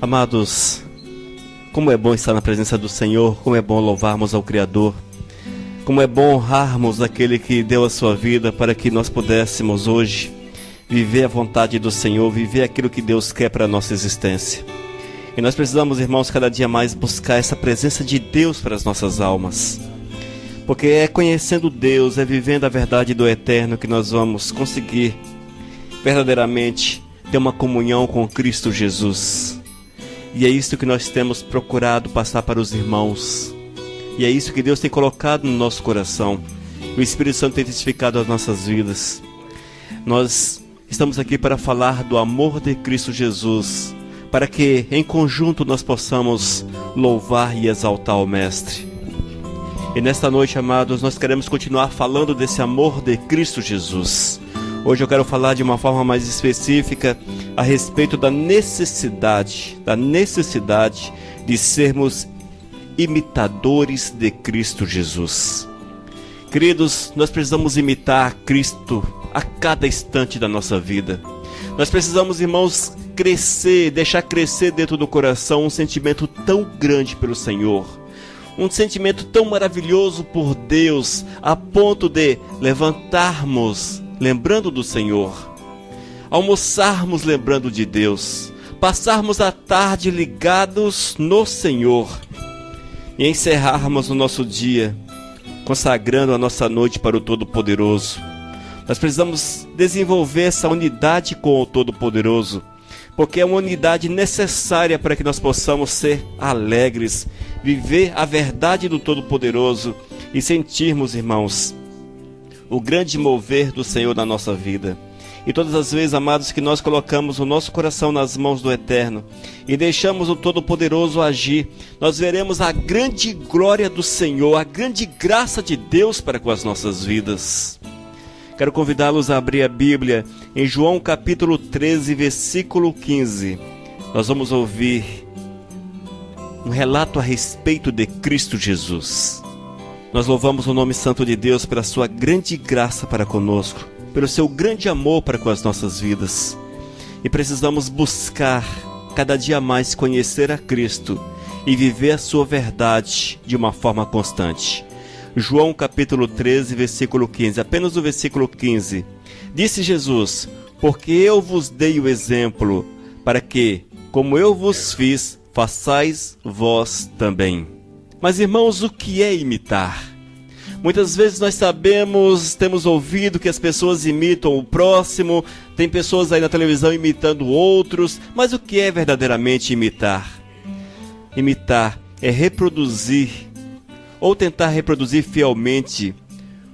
Amados, como é bom estar na presença do Senhor, como é bom louvarmos ao Criador, como é bom honrarmos aquele que deu a sua vida para que nós pudéssemos hoje viver a vontade do Senhor, viver aquilo que Deus quer para a nossa existência. E nós precisamos, irmãos, cada dia mais buscar essa presença de Deus para as nossas almas. Porque é conhecendo Deus, é vivendo a verdade do eterno que nós vamos conseguir verdadeiramente ter uma comunhão com Cristo Jesus. E é isso que nós temos procurado passar para os irmãos. E é isso que Deus tem colocado no nosso coração. O Espírito Santo tem testificado as nossas vidas. Nós estamos aqui para falar do amor de Cristo Jesus, para que em conjunto nós possamos louvar e exaltar o Mestre. E nesta noite, amados, nós queremos continuar falando desse amor de Cristo Jesus. Hoje eu quero falar de uma forma mais específica a respeito da necessidade de sermos imitadores de Cristo Jesus. Queridos, nós precisamos imitar Cristo a cada instante da nossa vida. Nós precisamos, irmãos, deixar crescer dentro do coração um sentimento tão grande pelo Senhor, um sentimento tão maravilhoso por Deus, a ponto de levantarmos lembrando do Senhor, almoçarmos lembrando de Deus, passarmos a tarde ligados no Senhor e encerrarmos o nosso dia consagrando a nossa noite para o Todo-Poderoso. Nós precisamos desenvolver essa unidade com o Todo-Poderoso, porque é uma unidade necessária para que nós possamos ser alegres, viver a verdade do Todo-Poderoso e sentirmos, irmãos, o grande mover do Senhor na nossa vida. E todas as vezes, amados, que nós colocamos o nosso coração nas mãos do Eterno e deixamos o Todo-Poderoso agir, nós veremos a grande glória do Senhor, a grande graça de Deus para com as nossas vidas. Quero convidá-los a abrir a Bíblia em João capítulo 13, versículo 15. Nós vamos ouvir um relato a respeito de Cristo Jesus. Nós louvamos o nome santo de Deus pela sua grande graça para conosco, pelo seu grande amor para com as nossas vidas. E precisamos buscar cada dia mais conhecer a Cristo e viver a sua verdade de uma forma constante. João capítulo 13, versículo 15, apenas o versículo 15. Disse Jesus: porque eu vos dei o exemplo, para que, como eu vos fiz, façais vós também. Mas, irmãos, o que é imitar? Muitas vezes nós temos ouvido que as pessoas imitam o próximo, tem pessoas aí na televisão imitando outros, mas o que é verdadeiramente imitar? Imitar é reproduzir, ou tentar reproduzir fielmente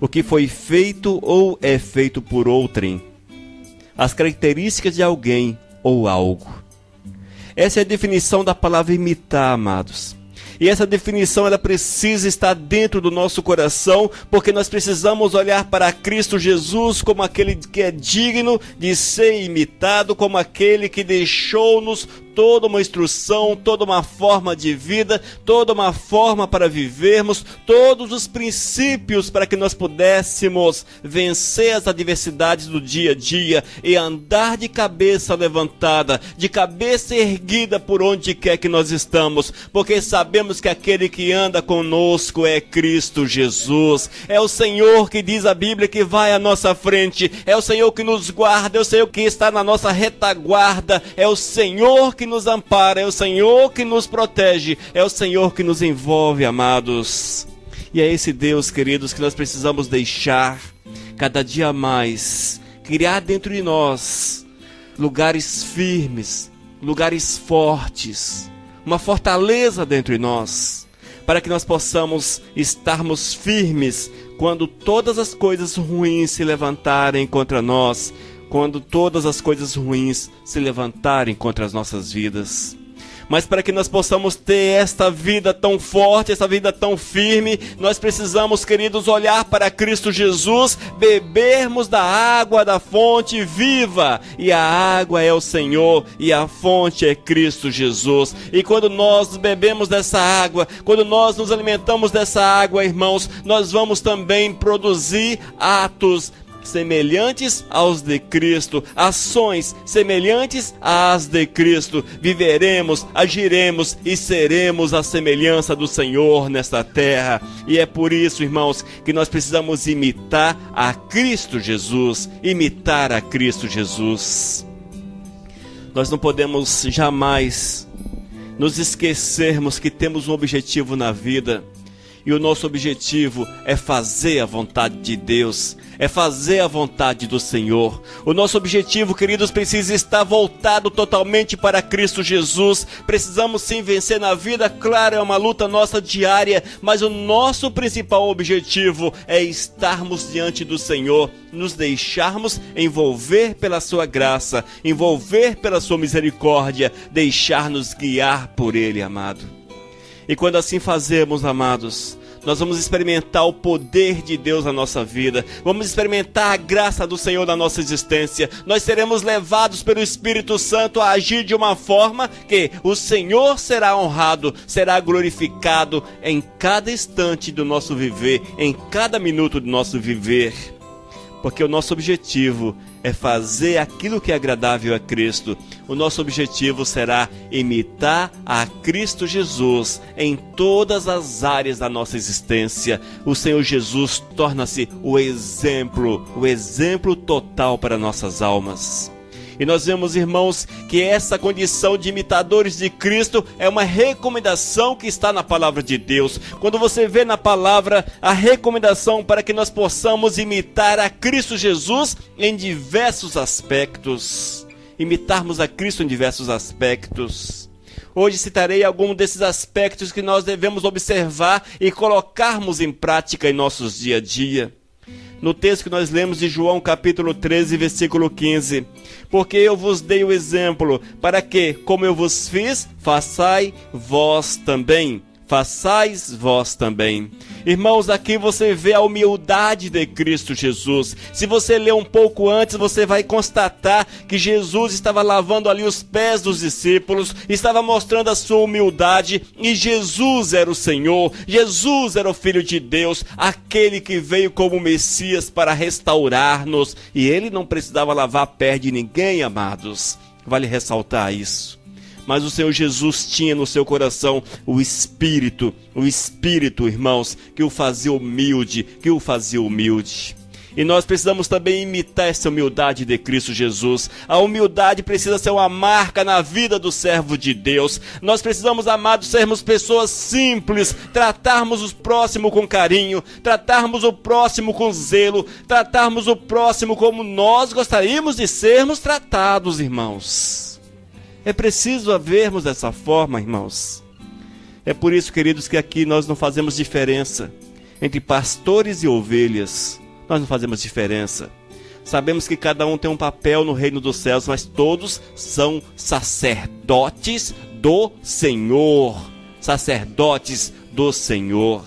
o que foi feito ou é feito por outrem, as características de alguém ou algo. Essa é a definição da palavra imitar, amados. E essa definição ela precisa estar dentro do nosso coração, porque nós precisamos olhar para Cristo Jesus como aquele que é digno de ser imitado, como aquele que deixou-nos toda uma instrução, toda uma forma de vida, toda uma forma para vivermos, todos os princípios para que nós pudéssemos vencer as adversidades do dia a dia e andar de cabeça levantada, de cabeça erguida por onde quer que nós estamos, porque sabemos que aquele que anda conosco é Cristo Jesus, é o Senhor que diz a Bíblia que vai à nossa frente, é o Senhor que nos guarda, é o Senhor que está na nossa retaguarda, é o Senhor que nos ampara, é o Senhor que nos protege, é o Senhor que nos envolve, amados. E é esse Deus, queridos, que nós precisamos deixar cada dia mais criar dentro de nós lugares firmes, lugares fortes, uma fortaleza dentro de nós, para que nós possamos estarmos firmes quando todas as coisas ruins se levantarem contra nós, quando todas as coisas ruins se levantarem contra as nossas vidas. Mas para que nós possamos ter esta vida tão forte, essa vida tão firme, nós precisamos, queridos, olhar para Cristo Jesus, bebermos da água da fonte viva. E a água é o Senhor e a fonte é Cristo Jesus. E quando nós bebemos dessa água, quando nós nos alimentamos dessa água, irmãos, nós vamos também produzir atos semelhantes aos de Cristo, ações semelhantes às de Cristo, viveremos, agiremos e seremos a semelhança do Senhor nesta terra. E é por isso, irmãos, que nós precisamos imitar a Cristo Jesus, imitar a Cristo Jesus. Nós não podemos jamais nos esquecermos que temos um objetivo na vida. E o nosso objetivo é fazer a vontade de Deus, é fazer a vontade do Senhor. O nosso objetivo, queridos, precisa estar voltado totalmente para Cristo Jesus. Precisamos sim vencer na vida, claro, é uma luta nossa diária, mas o nosso principal objetivo é estarmos diante do Senhor, nos deixarmos envolver pela sua graça, envolver pela sua misericórdia, deixar-nos guiar por Ele, amado. E quando assim fazemos, amados, nós vamos experimentar o poder de Deus na nossa vida, vamos experimentar a graça do Senhor na nossa existência. Nós seremos levados pelo Espírito Santo a agir de uma forma que o Senhor será honrado, será glorificado em cada instante do nosso viver, em cada minuto do nosso viver. Porque o nosso objetivo é fazer aquilo que é agradável a Cristo. O nosso objetivo será imitar a Cristo Jesus em todas as áreas da nossa existência. O Senhor Jesus torna-se o exemplo total para nossas almas. E nós vemos, irmãos, que essa condição de imitadores de Cristo é uma recomendação que está na palavra de Deus. Quando você vê na palavra a recomendação para que nós possamos imitar a Cristo Jesus em diversos aspectos. Imitarmos a Cristo em diversos aspectos. Hoje citarei alguns desses aspectos que nós devemos observar e colocarmos em prática em nossos dia a dia. No texto que nós lemos de João capítulo 13, versículo 15. Porque eu vos dei o exemplo, para que, como eu vos fiz, façais vós também. Façais vós também. Irmãos, aqui você vê a humildade de Cristo Jesus. Se você ler um pouco antes, você vai constatar que Jesus estava lavando ali os pés dos discípulos, estava mostrando a sua humildade, e Jesus era o Senhor, Jesus era o Filho de Deus, aquele que veio como Messias para restaurar-nos, e ele não precisava lavar pé de ninguém, amados. Vale ressaltar isso. Mas o Senhor Jesus tinha no seu coração o Espírito, irmãos, que o fazia humilde, E nós precisamos também imitar essa humildade de Cristo Jesus. A humildade precisa ser uma marca na vida do servo de Deus. Nós precisamos, amados, sermos pessoas simples, tratarmos o próximo com carinho, tratarmos o próximo com zelo, tratarmos o próximo como nós gostaríamos de sermos tratados, irmãos. É preciso havermos dessa forma, irmãos. É por isso, queridos, que aqui nós não fazemos diferença entre pastores e ovelhas. Nós não fazemos diferença. Sabemos que cada um tem um papel no reino dos céus, mas todos são sacerdotes do Senhor. Sacerdotes do Senhor.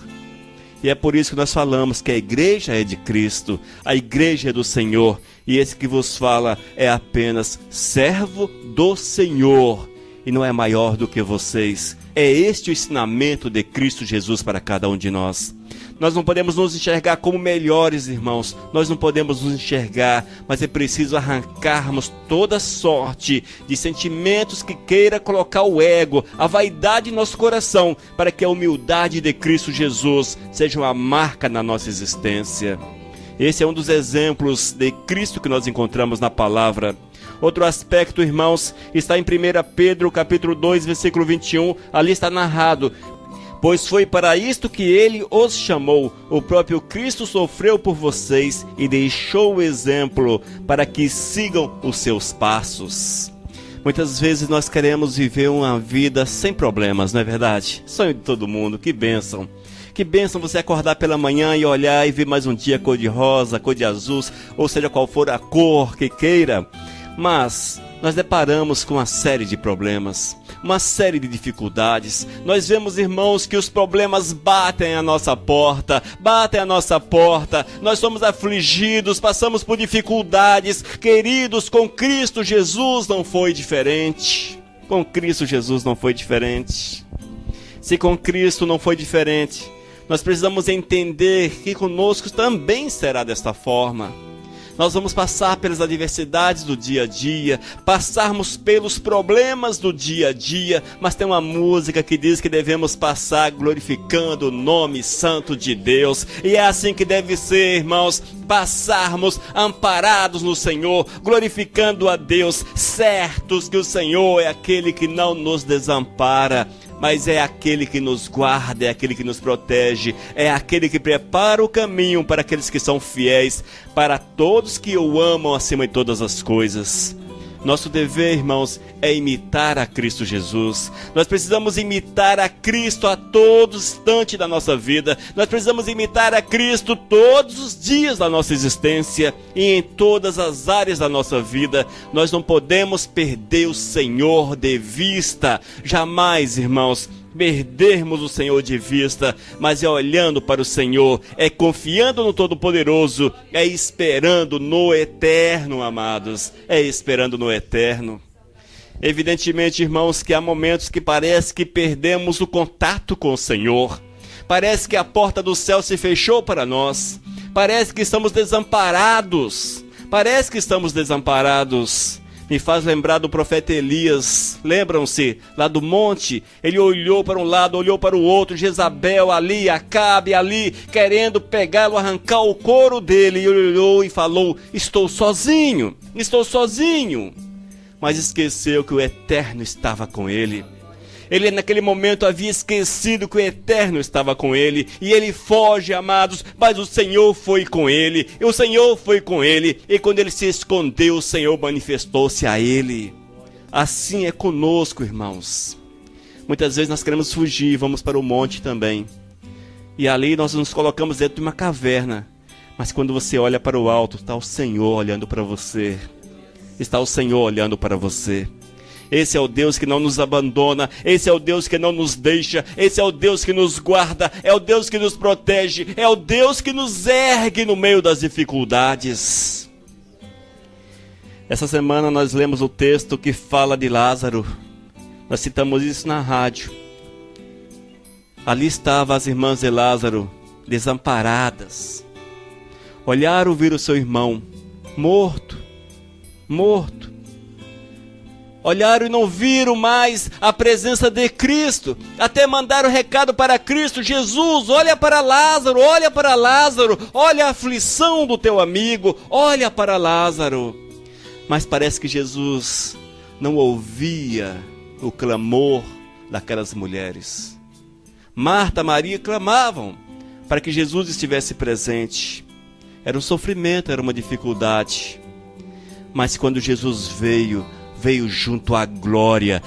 E é por isso que nós falamos que a igreja é de Cristo, a igreja é do Senhor, e esse que vos fala é apenas servo do Senhor, e não é maior do que vocês. É este o ensinamento de Cristo Jesus para cada um de nós. Nós não podemos nos enxergar como melhores, irmãos. Nós não podemos nos enxergar, mas é preciso arrancarmos toda sorte de sentimentos que queira colocar o ego, a vaidade em nosso coração, para que a humildade de Cristo Jesus seja uma marca na nossa existência. Esse é um dos exemplos de Cristo que nós encontramos na palavra. Outro aspecto, irmãos, está em 1 Pedro capítulo 2, versículo 21. Ali está narrado: pois foi para isto que ele os chamou. O próprio Cristo sofreu por vocês e deixou o exemplo para que sigam os seus passos. Muitas vezes nós queremos viver uma vida sem problemas, não é verdade? Sonho de todo mundo, que bênção. Que bênção você acordar pela manhã e olhar e ver mais um dia cor de rosa, cor de azul, ou seja, qual for a cor que queira. Mas nós deparamos com uma série de problemas, uma série de dificuldades. Nós vemos, irmãos, que os problemas batem à nossa porta, nós somos afligidos, passamos por dificuldades. Queridos, com Cristo Jesus não foi diferente. Com Cristo Jesus não foi diferente. Se com Cristo não foi diferente, nós precisamos entender que conosco também será desta forma. Nós vamos passar pelas adversidades do dia a dia, passarmos pelos problemas do dia a dia, mas tem uma música que diz que devemos passar glorificando o nome santo de Deus. E é assim que deve ser, irmãos, passarmos amparados no Senhor, glorificando a Deus, certos que o Senhor é aquele que não nos desampara, mas é aquele que nos guarda, é aquele que nos protege, é aquele que prepara o caminho para aqueles que são fiéis, para todos que o amam acima de todas as coisas. Nosso dever, irmãos, é imitar a Cristo Jesus. Nós precisamos imitar a Cristo a todo instante da nossa vida. Nós precisamos imitar a Cristo todos os dias da nossa existência e em todas as áreas da nossa vida. Nós não podemos perder o Senhor de vista. Jamais, irmãos, perdermos o Senhor de vista, mas é olhando para o Senhor, é confiando no Todo-Poderoso, é esperando no eterno, amados, é esperando no eterno. Evidentemente, irmãos, que há momentos que parece que perdemos o contato com o Senhor, parece que a porta do céu se fechou para nós, parece que estamos desamparados, Me faz lembrar do profeta Elias. Lembram-se? Lá do monte, ele olhou para um lado, olhou para o outro, Jezabel ali, Acabe ali, querendo pegá-lo, arrancar o couro dele. E ele olhou e falou: estou sozinho. Mas esqueceu que o Eterno estava com ele. Ele naquele momento havia esquecido que o Eterno estava com ele. E ele foge, amados, mas o Senhor foi com ele. E quando ele se escondeu, o Senhor manifestou-se a ele. Assim é conosco, irmãos. Muitas vezes nós queremos fugir, vamos para o monte também. E ali nós nos colocamos dentro de uma caverna. Mas quando você olha para o alto, está o Senhor olhando para você. Esse é o Deus que não nos abandona, esse é o Deus que não nos deixa, esse é o Deus que nos guarda, é o Deus que nos protege, é o Deus que nos ergue no meio das dificuldades. Essa semana nós lemos o texto que fala de Lázaro, nós citamos isso na rádio. Ali estavam as irmãs de Lázaro, desamparadas. Olharam, viram o seu irmão morto. Olharam e não viram mais a presença de Cristo. Até mandaram recado para Cristo: Jesus, olha para Lázaro, olha a aflição do teu amigo, olha para Lázaro. Mas parece que Jesus não ouvia o clamor daquelas mulheres. Marta, Maria clamavam para que Jesus estivesse presente. Era um sofrimento, era uma dificuldade. Mas quando Jesus veio junto à glória,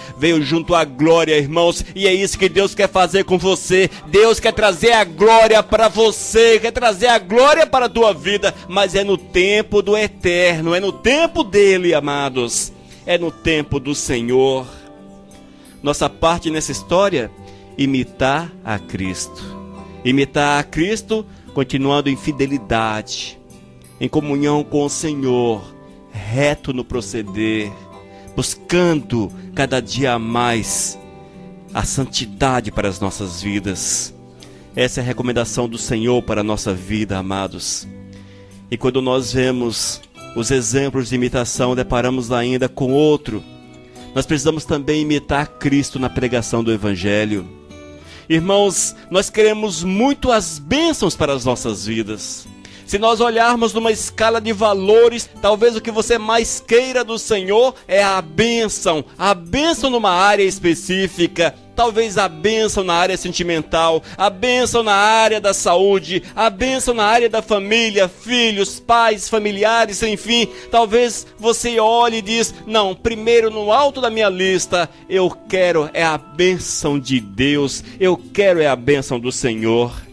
irmãos, e é isso que Deus quer fazer com você. Deus quer trazer a glória para você, quer trazer a glória para a tua vida, mas é no tempo do Eterno, é no tempo dele, amados, é no tempo do Senhor. Nossa parte nessa história, imitar a Cristo, continuando em fidelidade, em comunhão com o Senhor, reto no proceder, buscando cada dia mais a santidade para as nossas vidas. Essa é a recomendação do Senhor para a nossa vida, amados. E quando nós vemos os exemplos de imitação, deparamos ainda com outro. Nós precisamos também imitar Cristo na pregação do Evangelho. Irmãos, nós queremos muito as bênçãos para as nossas vidas. Se nós olharmos numa escala de valores, talvez o que você mais queira do Senhor é a bênção numa área específica, talvez a bênção na área sentimental, a bênção na área da saúde, a bênção na área da família, filhos, pais, familiares, enfim. Talvez você olhe e diz: não, primeiro no alto da minha lista, eu quero é a bênção de Deus, eu quero é a bênção do Senhor.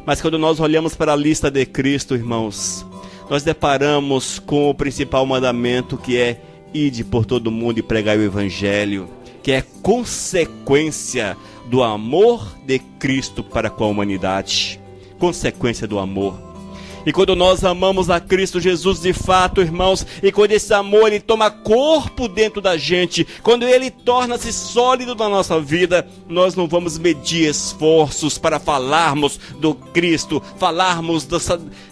Mas quando nós olhamos para a lista de Cristo, irmãos, nós deparamos com o principal mandamento, que é: ide por todo mundo e pregai o Evangelho, que é consequência do amor de Cristo para com a humanidade. Consequência do amor. E quando nós amamos a Cristo Jesus de fato, irmãos, e quando esse amor ele toma corpo dentro da gente, quando ele torna-se sólido na nossa vida, nós não vamos medir esforços para falarmos do Cristo, falarmos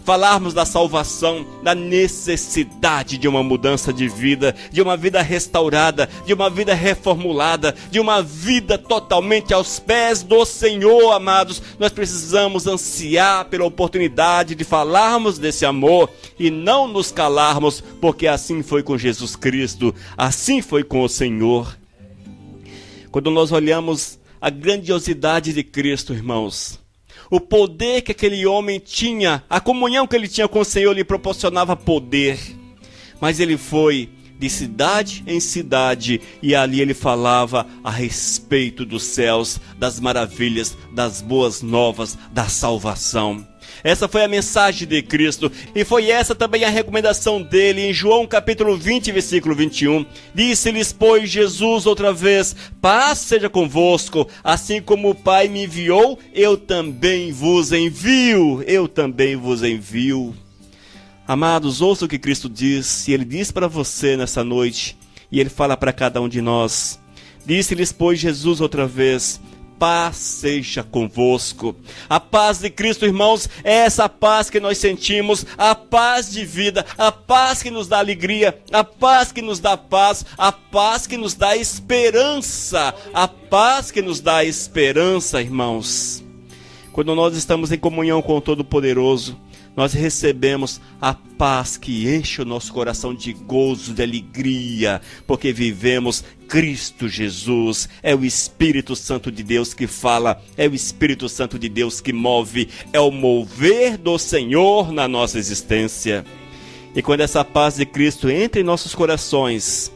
falarmos da salvação, da necessidade de uma mudança de vida, de uma vida restaurada, de uma vida reformulada, de uma vida totalmente aos pés do Senhor, amados. Nós precisamos ansiar pela oportunidade de falarmos desse amor e não nos calarmos, porque assim foi com Jesus Cristo, assim foi com o Senhor. Quando nós olhamos a grandiosidade de Cristo, irmãos, o poder que aquele homem tinha, a comunhão que ele tinha com o Senhor lhe proporcionava poder. Mas ele foi de cidade em cidade e ali ele falava a respeito dos céus, das maravilhas, das boas novas, da salvação. Essa foi a mensagem de Cristo e foi essa também a recomendação dele em João capítulo 20, versículo 21. Disse-lhes, pois, Jesus outra vez: paz seja convosco, assim como o Pai me enviou, eu também vos envio. Eu também vos envio. Amados, ouça o que Cristo diz, e Ele diz para você nessa noite, e Ele fala para cada um de nós. Disse-lhes, pois, Jesus outra vez: paz seja convosco. A paz de Cristo, irmãos, é essa paz que nós sentimos, a paz de vida, a paz que nos dá alegria, a paz que nos dá paz, a paz que nos dá esperança, a paz que nos dá esperança, irmãos. Quando nós estamos em comunhão com o Todo-Poderoso, nós recebemos a paz que enche o nosso coração de gozo, de alegria, porque vivemos Cristo Jesus. É o Espírito Santo de Deus que fala, é o Espírito Santo de Deus que move, é o mover do Senhor na nossa existência. E quando essa paz de Cristo entra em nossos corações,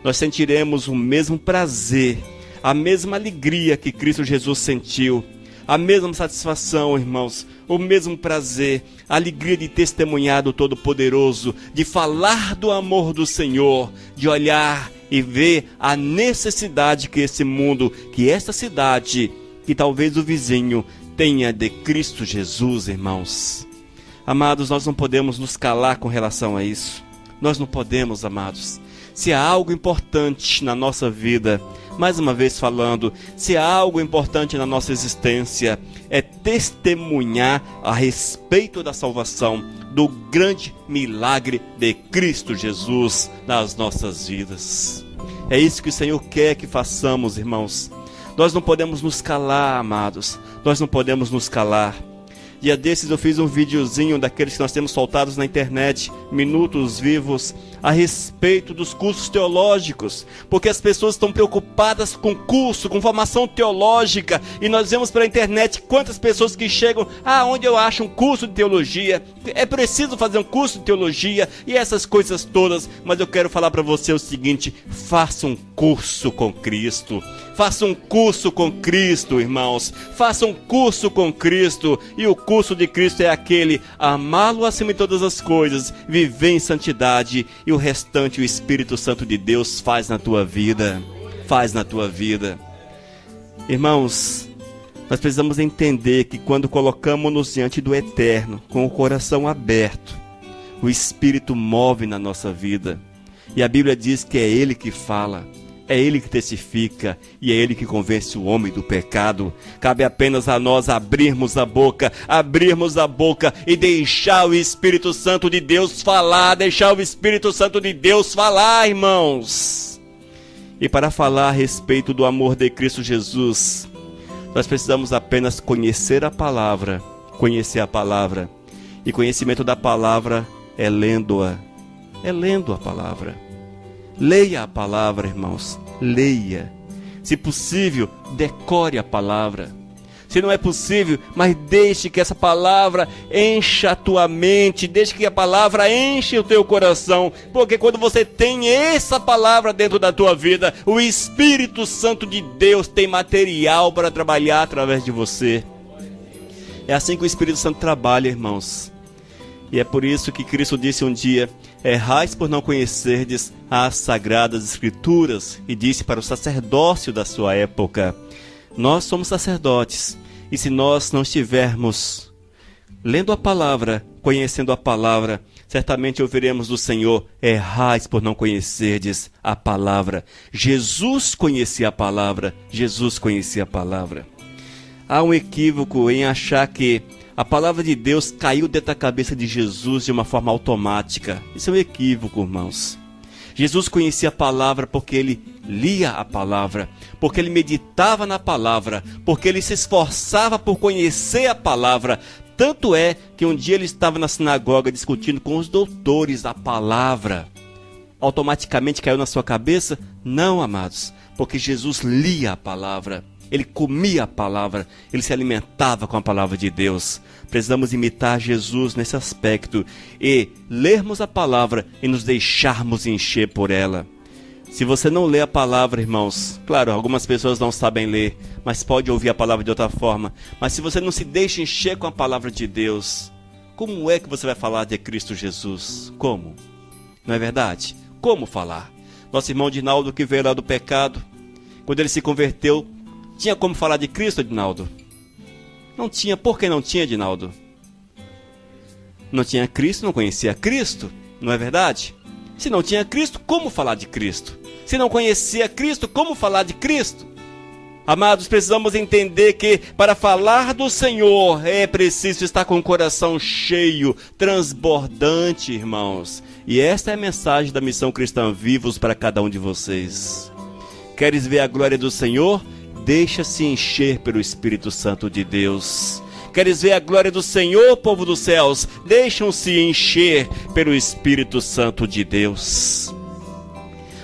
nós sentiremos o mesmo prazer, a mesma alegria que Cristo Jesus sentiu, a mesma satisfação, irmãos, o mesmo prazer, a alegria de testemunhar do Todo-Poderoso, de falar do amor do Senhor, de olhar e ver a necessidade que esse mundo, que esta cidade, que talvez o vizinho tenha de Cristo Jesus, irmãos. Amados, nós não podemos nos calar com relação a isso. Nós não podemos, amados. Se há algo importante na nossa vida, mais uma vez falando, se há algo importante na nossa existência, é testemunhar a respeito da salvação, do grande milagre de Cristo Jesus nas nossas vidas. É isso que o Senhor quer que façamos, irmãos. Nós não podemos nos calar, amados. Nós não podemos nos calar. Dia desses eu fiz um videozinho daqueles que nós temos soltados na internet, Minutos Vivos, a respeito dos cursos teológicos, porque as pessoas estão preocupadas com curso, com formação teológica, e nós vemos pela internet quantas pessoas que chegam, onde eu acho um curso de teologia, é preciso fazer um curso de teologia, e essas coisas todas, mas eu quero falar para você o seguinte: faça um curso com Cristo, faça um curso com Cristo, irmãos, faça um curso com Cristo, e o curso de Cristo é aquele: amá-lo acima de todas as coisas, viver em santidade, e o restante o Espírito Santo de Deus faz na tua vida. Faz na tua vida. Irmãos, nós precisamos entender que quando colocamos-nos diante do Eterno, com o coração aberto, o Espírito move na nossa vida. E a Bíblia diz que é Ele que fala, é Ele que testifica e é Ele que convence o homem do pecado. Cabe apenas a nós abrirmos a boca e deixar o Espírito Santo de Deus falar, deixar o Espírito Santo de Deus falar, irmãos. E para falar a respeito do amor de Cristo Jesus, nós precisamos apenas conhecer a palavra, e conhecimento da palavra é lendo-a, a palavra. Leia a palavra, irmãos, leia. Se possível, decore a palavra. Se não é possível, mas deixe que essa palavra encha a tua mente, deixe que a palavra enche o teu coração, porque quando você tem essa palavra dentro da tua vida, o Espírito Santo de Deus tem material para trabalhar através de você. É assim que o Espírito Santo trabalha, irmãos. E é por isso que Cristo disse um dia: errais por não conhecerdes as Sagradas Escrituras, e disse para o sacerdócio da sua época. Nós somos sacerdotes, e se nós não estivermos lendo a palavra, conhecendo a palavra, certamente ouviremos do Senhor: errais por não conhecerdes a palavra. Jesus conhecia a palavra, Jesus conhecia a palavra. Há um equívoco em achar que A palavra de Deus caiu dentro da cabeça de Jesus de uma forma automática. Isso é um equívoco, irmãos. Jesus conhecia a palavra porque ele lia a palavra, porque ele meditava na palavra, porque ele se esforçava por conhecer a palavra. Tanto é que um dia ele estava na sinagoga discutindo com os doutores a palavra. Automaticamente caiu na sua cabeça? Não, amados, porque Jesus lia a palavra. Ele comia a palavra, ele se alimentava com a palavra de Deus. Precisamos imitar Jesus nesse aspecto e lermos a palavra e nos deixarmos encher por ela. Se você não lê a palavra, irmãos, claro, algumas pessoas não sabem ler, mas pode ouvir a palavra de outra forma. Mas se você não se deixa encher com a palavra de Deus, como é que você vai falar de Cristo Jesus? Como? Não é verdade? Como falar? Nosso irmão Dinaldo, que veio lá do pecado, quando ele se converteu, tinha como falar de Cristo, Dinaldo? Não tinha. Por que não tinha, Dinaldo? Não tinha Cristo, não conhecia Cristo, não é verdade? Se não tinha Cristo, como falar de Cristo? Se não conhecia Cristo, como falar de Cristo? Amados, precisamos entender que para falar do Senhor é preciso estar com o coração cheio, transbordante, irmãos. E esta é a mensagem da Missão Cristã Vivos para cada um de vocês. Queres ver a glória do Senhor? Deixa-se encher pelo Espírito Santo de Deus. Queres ver a glória do Senhor, povo dos céus? Deixam-se encher pelo Espírito Santo de Deus.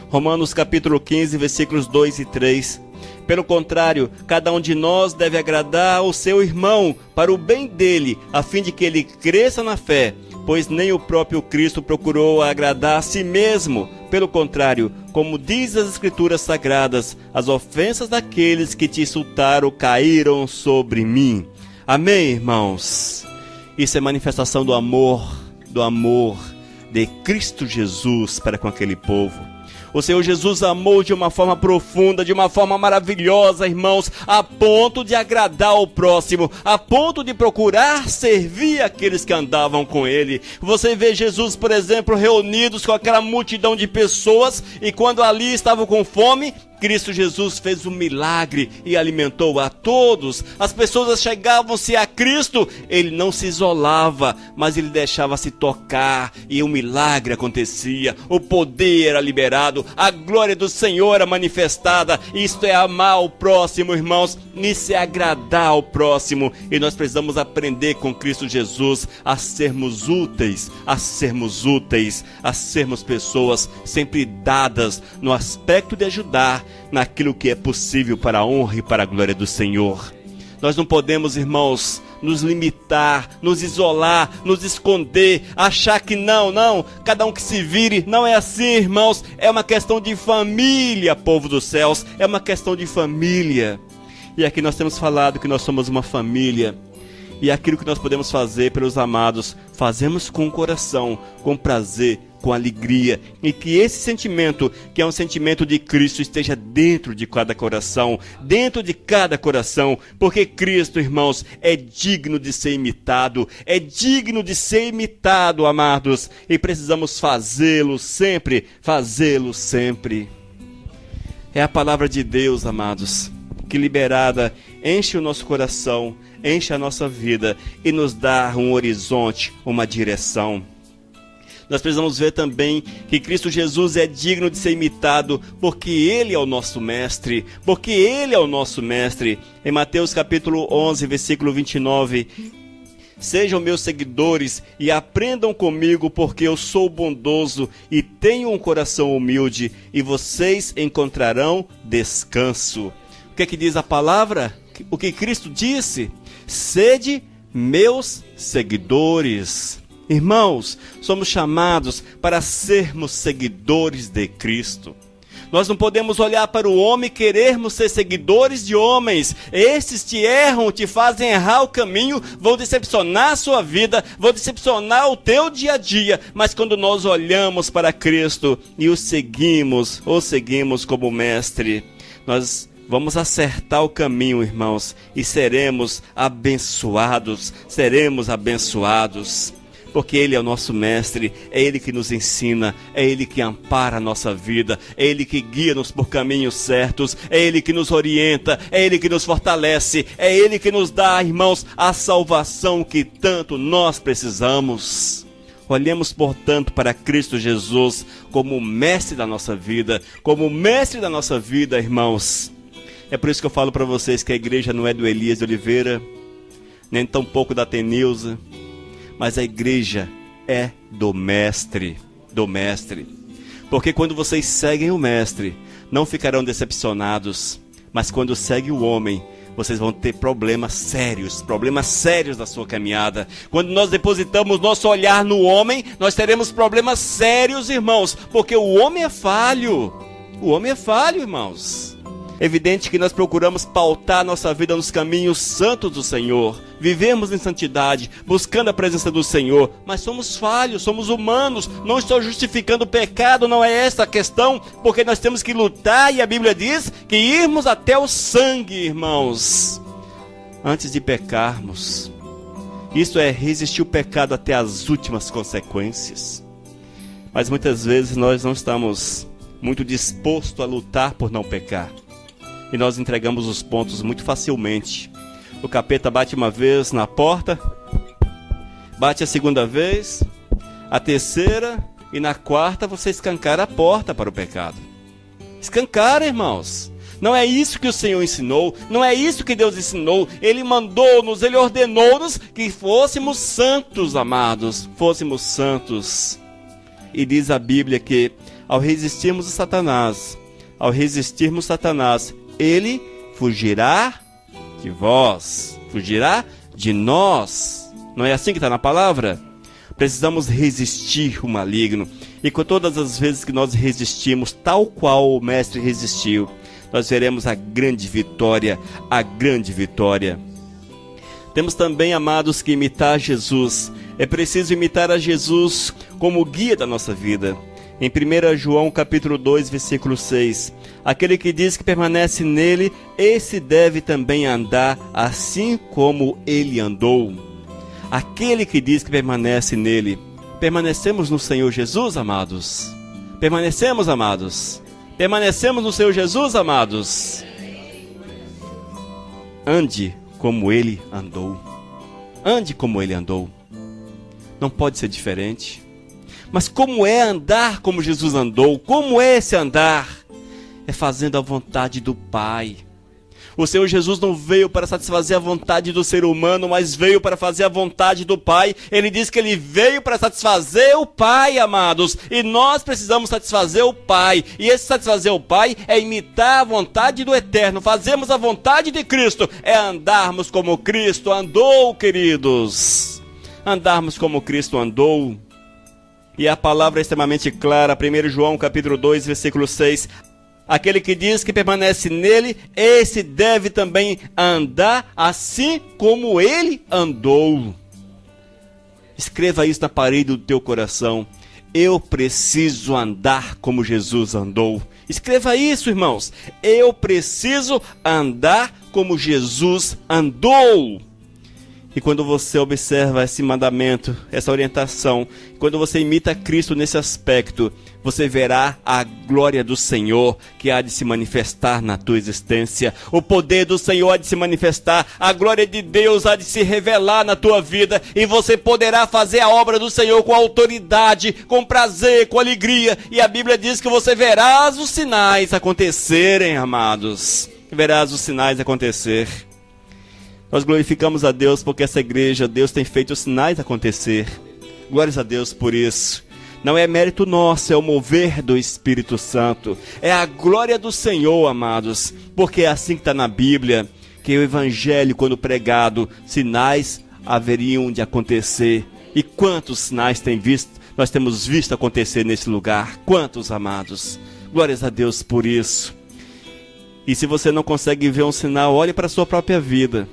Romanos capítulo 15, versículos 2 e 3. Pelo contrário, cada um de nós deve agradar ao seu irmão para o bem dele, a fim de que ele cresça na fé, pois nem o próprio Cristo procurou agradar a si mesmo. Pelo contrário, como diz as Escrituras Sagradas, as ofensas daqueles que te insultaram caíram sobre mim. Amém, irmãos? Isso é manifestação do amor de Cristo Jesus para com aquele povo. O Senhor Jesus amou de uma forma profunda, de uma forma maravilhosa, irmãos, a ponto de agradar ao próximo, a ponto de procurar servir aqueles que andavam com ele. Você vê Jesus, por exemplo, reunidos com aquela multidão de pessoas, e quando ali estavam com fome, Cristo Jesus fez um milagre e alimentou a todos. As pessoas chegavam-se a Cristo, ele não se isolava, mas ele deixava-se tocar e o milagre acontecia, o poder era liberado, a glória do Senhor era manifestada. Isto é amar o próximo, irmãos, isso é agradar ao próximo, e nós precisamos aprender com Cristo Jesus a sermos úteis, a sermos pessoas sempre dadas no aspecto de ajudar naquilo que é possível para a honra e para a glória do Senhor. Nós não podemos, irmãos, nos limitar, nos isolar, nos esconder, achar que não, cada um que se vire. Não é assim, irmãos, é uma questão de família, povo dos céus, é uma questão de família. E aqui nós temos falado que nós somos uma família, e aquilo que nós podemos fazer pelos amados, fazemos com o coração, com prazer, com alegria, e que esse sentimento, que é um sentimento de Cristo, esteja dentro de cada coração, porque Cristo, irmãos, é digno de ser imitado, amados, e precisamos fazê-lo sempre. É a palavra de Deus, amados, que liberada enche o nosso coração, enche a nossa vida e nos dá um horizonte, uma direção. Nós precisamos ver também que Cristo Jesus é digno de ser imitado, porque Ele é o nosso mestre, Em Mateus capítulo 11, versículo 29, sejam meus seguidores e aprendam comigo, porque eu sou bondoso e tenho um coração humilde, e vocês encontrarão descanso. O que é que diz a palavra? O que Cristo disse? Sede meus seguidores. Irmãos, somos chamados para sermos seguidores de Cristo. Nós não podemos olhar para o homem e querermos ser seguidores de homens. Esses te erram, te fazem errar o caminho, vão decepcionar a sua vida, vão decepcionar o teu dia a dia. Mas quando nós olhamos para Cristo e o seguimos como mestre, nós vamos acertar o caminho, irmãos, e seremos abençoados. Porque Ele é o nosso mestre, é Ele que nos ensina, é Ele que ampara a nossa vida, é Ele que guia-nos por caminhos certos, é Ele que nos orienta, é Ele que nos fortalece, é Ele que nos dá, irmãos, a salvação que tanto nós precisamos. Olhemos, portanto, para Cristo Jesus como o mestre da nossa vida, irmãos. É por isso que eu falo para vocês que a igreja não é do Elias de Oliveira, nem tampouco da Tenilza, mas a igreja é do mestre, Porque quando vocês seguem o mestre, não ficarão decepcionados, mas quando seguem o homem, vocês vão ter problemas sérios da sua caminhada. Quando nós depositamos nosso olhar no homem, nós teremos problemas sérios, irmãos, porque o homem é falho, irmãos. É evidente que nós procuramos pautar nossa vida nos caminhos santos do Senhor, vivemos em santidade, buscando a presença do Senhor, mas somos falhos, somos humanos. Não estou justificando o pecado, não é essa a questão, porque nós temos que lutar, e a Bíblia diz que irmos até o sangue, irmãos, antes de pecarmos. Isso é resistir o pecado até as últimas consequências. Mas muitas vezes nós não estamos muito dispostos a lutar por não pecar, e nós entregamos os pontos muito facilmente. O capeta bate uma vez na porta, bate a segunda vez, a terceira, e na quarta você escancara a porta para o pecado. Escancara, irmãos. Não é isso que o Senhor ensinou, não é isso que Deus ensinou. Ele mandou-nos, Ele ordenou-nos que fôssemos santos, amados, fôssemos santos. E diz a Bíblia que ao resistirmos Satanás, ele fugirá de vós, fugirá de nós. Não é assim que está na palavra? Precisamos resistir o maligno. E com todas as vezes que nós resistimos, tal qual o mestre resistiu, nós veremos a grande vitória, Temos também, amados, que imitar Jesus. É preciso imitar a Jesus como guia da nossa vida. Em 1 João capítulo 2, versículo 6, aquele que diz que permanece nele, esse deve também andar assim como ele andou. Aquele que diz que permanece nele, permanecemos no Senhor Jesus, amados? Permanecemos, amados? Permanecemos no Senhor Jesus, amados? Ande como ele andou. Ande como ele andou. Não pode ser diferente. Mas como é andar como Jesus andou? Como é esse andar? É fazendo a vontade do Pai. O Senhor Jesus não veio para satisfazer a vontade do ser humano, mas veio para fazer a vontade do Pai. Ele diz que Ele veio para satisfazer o Pai, amados. E nós precisamos satisfazer o Pai. E esse satisfazer o Pai é imitar a vontade do Eterno. Fazemos a vontade de Cristo. É andarmos como Cristo andou, queridos. Andarmos como Cristo andou. E a palavra é extremamente clara, 1 João capítulo 2, versículo 6. Aquele que diz que permanece nele, esse deve também andar assim como ele andou. Escreva isso na parede do teu coração. Eu preciso andar como Jesus andou. Escreva isso, irmãos. Eu preciso andar como Jesus andou. E quando você observa esse mandamento, essa orientação, quando você imita Cristo nesse aspecto, você verá a glória do Senhor que há de se manifestar na tua existência. O poder do Senhor há de se manifestar, a glória de Deus há de se revelar na tua vida, e você poderá fazer a obra do Senhor com autoridade, com prazer, com alegria. E a Bíblia diz que você verás os sinais acontecerem, amados. Verás os sinais acontecer. Nós glorificamos a Deus porque essa igreja, Deus tem feito os sinais acontecer. Glórias a Deus por isso. Não é mérito nosso, é o mover do Espírito Santo. É a glória do Senhor, amados. Porque é assim que está na Bíblia, que o Evangelho, quando pregado, sinais haveriam de acontecer. E quantos sinais nós temos visto acontecer nesse lugar? Quantos, amados? Glórias a Deus por isso. E se você não consegue ver um sinal, olhe para a sua própria vida.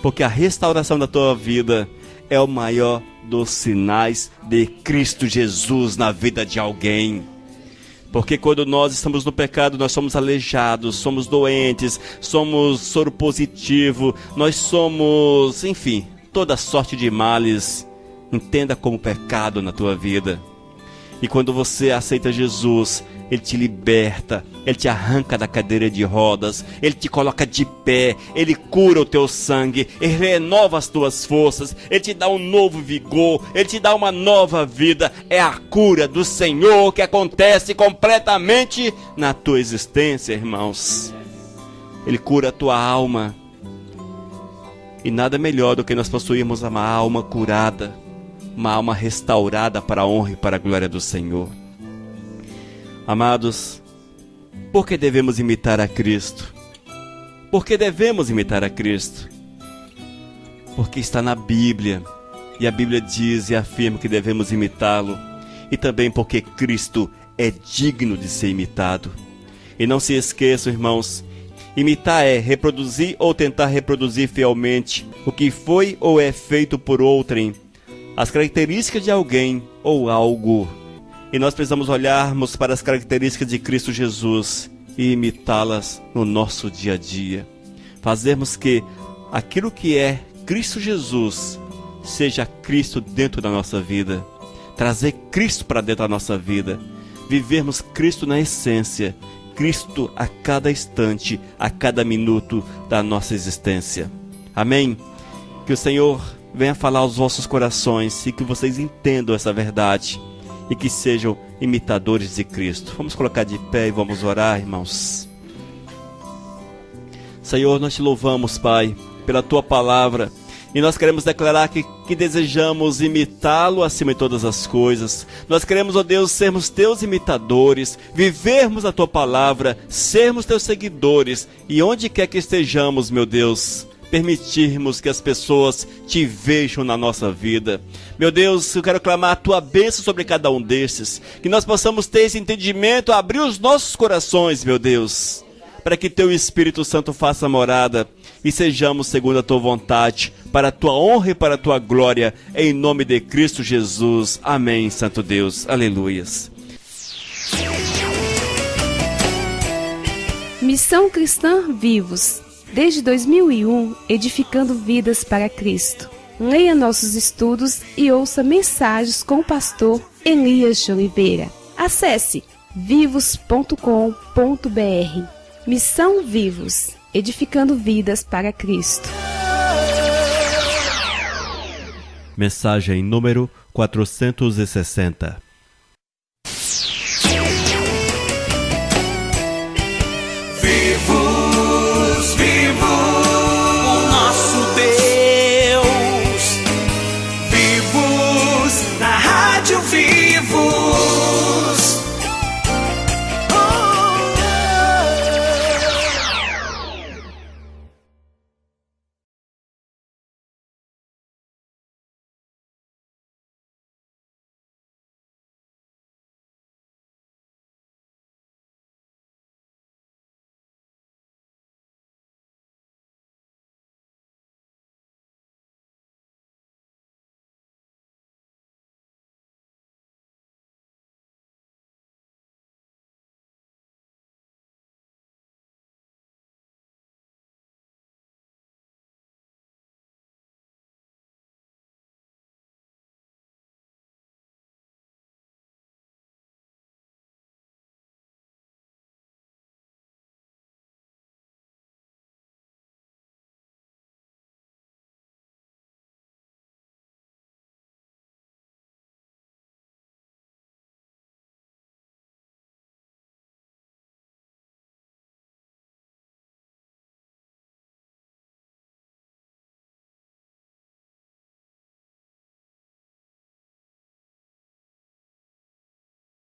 Porque a restauração da tua vida é o maior dos sinais de Cristo Jesus na vida de alguém. Porque quando nós estamos no pecado, nós somos aleijados, somos doentes, somos soro positivo, nós somos, enfim, toda sorte de males entenda como pecado na tua vida. E quando você aceita Jesus, Ele te liberta, Ele te arranca da cadeira de rodas, Ele te coloca de pé, Ele cura o teu sangue, Ele renova as tuas forças, Ele te dá um novo vigor, Ele te dá uma nova vida. É a cura do Senhor que acontece completamente na tua existência, irmãos. Ele cura a tua alma. E nada melhor do que nós possuirmos uma alma curada, uma alma restaurada para a honra e para a glória do Senhor. Amados, por que devemos imitar a Cristo? Por que devemos imitar a Cristo? Porque está na Bíblia, e a Bíblia diz e afirma que devemos imitá-lo, e também porque Cristo é digno de ser imitado. E não se esqueçam, irmãos, imitar é reproduzir ou tentar reproduzir fielmente o que foi ou é feito por outrem, as características de alguém ou algo. E nós precisamos olharmos para as características de Cristo Jesus e imitá-las no nosso dia a dia. Fazermos que aquilo que é Cristo Jesus seja Cristo dentro da nossa vida. Trazer Cristo para dentro da nossa vida. Vivermos Cristo na essência. Cristo a cada instante, a cada minuto da nossa existência. Amém? Que o Senhor venha falar aos vossos corações e que vocês entendam essa verdade e que sejam imitadores de Cristo. Vamos colocar de pé e vamos orar, irmãos. Senhor, nós te louvamos, Pai, pela Tua palavra. E nós queremos declarar que desejamos imitá-lo acima de todas as coisas. Nós queremos, ó Deus, sermos Teus imitadores, vivermos a Tua palavra, sermos Teus seguidores. E onde quer que estejamos, meu Deus, permitirmos que as pessoas Te vejam na nossa vida. Meu Deus, eu quero clamar a Tua bênção sobre cada um desses. Que nós possamos ter esse entendimento, abrir os nossos corações, meu Deus, para que Teu Espírito Santo faça morada e sejamos segundo a Tua vontade, para a Tua honra e para a Tua glória, em nome de Cristo Jesus. Amém, Santo Deus. Aleluias. Missão Cristã Vivos. Desde 2001, edificando vidas para Cristo. Leia nossos estudos e ouça mensagens com o pastor Elias de Oliveira. Acesse vivos.com.br. Missão Vivos, edificando vidas para Cristo. Mensagem número 460.